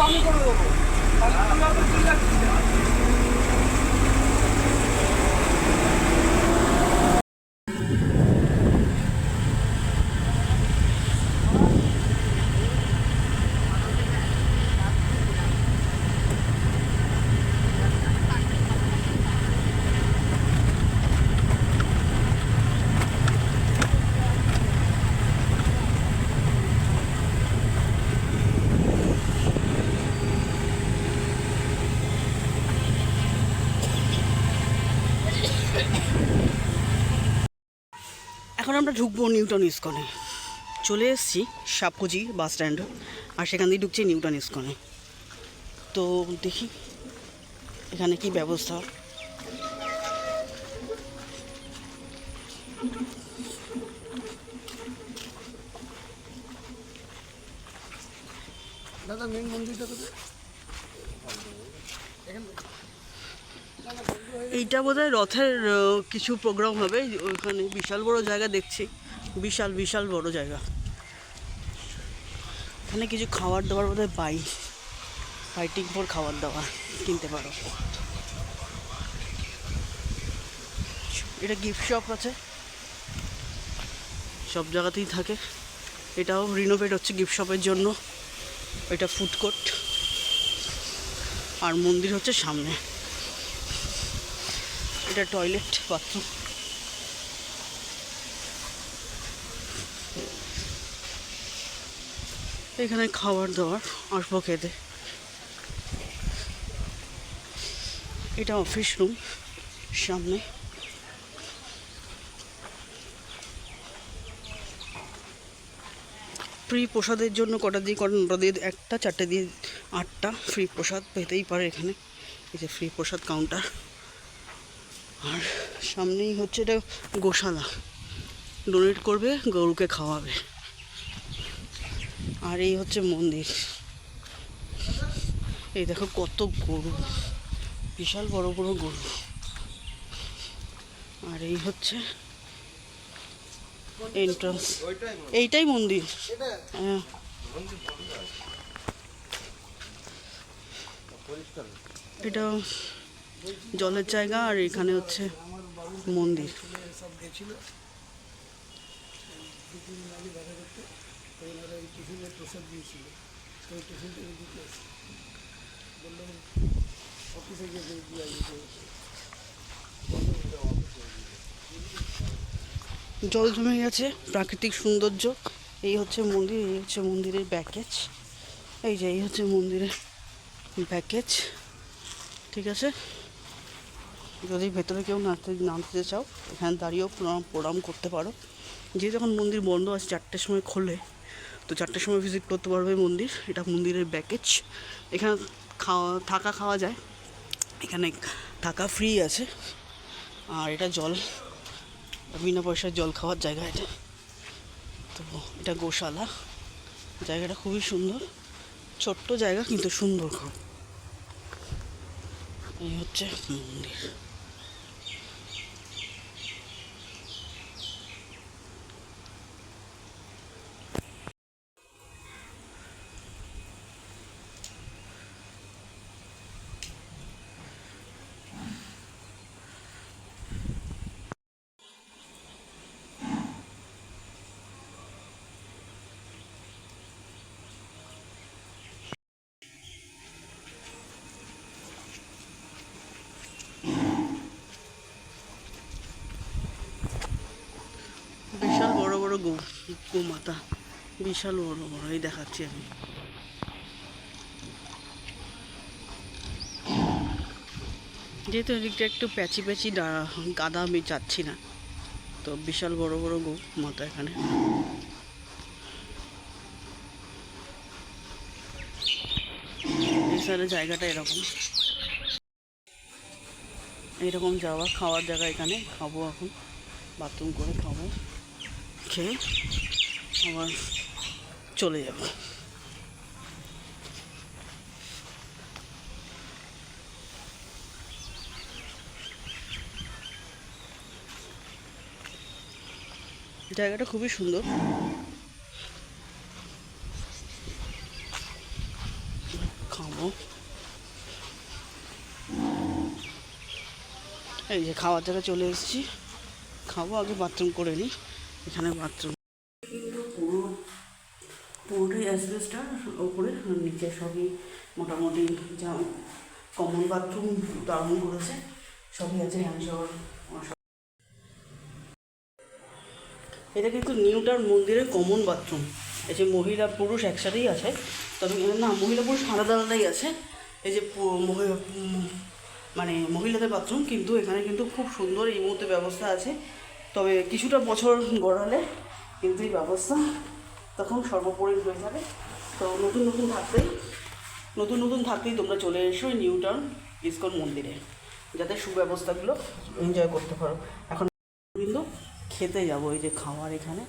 আমি করে দেবো। এখন আমরা ঢুকবো নিউটন ইস্কনে। চলে এসেছি সাপকুচি বাস স্ট্যান্ড, আর সেখান দিয়ে ঢুকছি নিউটন ইস্কনে। তো দেখি এখানে কি ব্যবস্থা। দাদা মেন মন্দিরটা এইটা বোধহয় রথের কিছু প্রোগ্রাম হবে। ওইখানে বিশাল বড় জায়গা দেখছি, বিশাল বিশাল বড় জায়গা। এখানে কিছু খাবার দাবার বোধহয় ফাইটিং ফর খাবার দাবার কিনতে পারো। এটা গিফট শপ আছে, সব জায়গাতেই থাকে। এটাও রিনোভেট হচ্ছে গিফট শপের জন্য। এটা ফুড কোর্ট, আর মন্দির হচ্ছে সামনে। এটা টয়লেট বাথরুম। এখানে খাবার দাবার আসবো খেতে। এটা অফিস রুম সামনে। ফ্রি প্রসাদের জন্য কটা দিয়ে 9টা দিয়ে 1টা 4টে দিয়ে 8টা ফ্রি প্রসাদ পেতেই পারে এখানে। এই যে ফ্রি প্রসাদ কাউন্টার। আর সামনেই হচ্ছে এটা গোশালা, ডোনেট করবে, গরুকে খাওয়াবে। আর এই হচ্ছে মন্দির। এই দেখো কত গরু, বিশাল বড় বড় গরু। আর এই হচ্ছে এন্ট্রান্স, এইটাই মন্দির। হ্যাঁ, এটা জলের জায়গা, আর এখানে হচ্ছে মন্দির। জল জমে গেছে, প্রাকৃতিক সৌন্দর্য। এই হচ্ছে মন্দির, এই হচ্ছে মন্দিরের ব্যাকেজ। এই হচ্ছে মন্দিরের ব্যাকেজ। ঠিক আছে, যদি ভেতরে কেউ নামতে চাও এখানে দাঁড়িয়েও প্রণাম করতে পারো। যেহেতু এখন মন্দির বন্ধ আছে, 4টের সময় খোলে, তো 4টের সময় ভিজিট করতে পারবে মন্দির। এটা মন্দিরের ব্যাকেজ। এখানে থাকা খাওয়া যায়, এখানে থাকা ফ্রি আছে। আর এটা জল, বিনা পয়সায় জল খাওয়ার জায়গা এটা। তো এটা গোশালা। জায়গাটা খুবই সুন্দর, ছোট্ট জায়গা কিন্তু সুন্দর খুব। এই হচ্ছে মন্দির। বিশাল বড় বড় গোমাতা, বিশাল বড় বড়। এই দেখাচ্ছি আমি। যেহেতু এদিকটা একটু প্যাচি প্যাচি গাদা, আমি যাচ্ছি না, তো বিশাল বড় বড় গোমাতা এখানে। এই সাইডে জায়গাটা এরকম যাওয়া খাওয়ার জায়গা। এখানে খাবো, এখন বাথরুম করে খাবো, খেয়ে আবার চলে যাব। জায়গাটা খুবই সুন্দর। খাবো, এই যে খাওয়ার জায়গায় চলে এসেছি, খাবো। আগে বাথরুম করে নিই, এখানে বাথরুম কিন্তু পুরোটাই অ্যাসবেস্টার ওপরে, নিচে সবই মোটামুটি যা কমন বাথরুম দারুণ করেছে, সবই আছে হ্যান্ড শাওয়ার। এটা কিন্তু নিউটার মন্দিরের কমন বাথরুম। এই যে মহিলা পুরুষ একসাথেই আছে, তবে না, মহিলা পুরুষ আলাদা আলাদাই আছে। এই যে মানে মহিলাদের বাথরুম, কিন্তু এখানে কিন্তু খুব সুন্দর এই মুহূর্তে ব্যবস্থা আছে। তবে কিছুটা বছর গড়ালে কিন্তু এই ব্যবস্থা তখন সর্বোপরি হয়ে যাবে। তো নতুন নতুন থাকতেই তোমরা চলে এসো নিউটাউন ইসকন মন্দিরে, যাতে সুব্যবস্থাগুলো এনজয় করতে পারো। এখন কিন্তু খেতে যাবো, এই যে খাওয়ার এখানে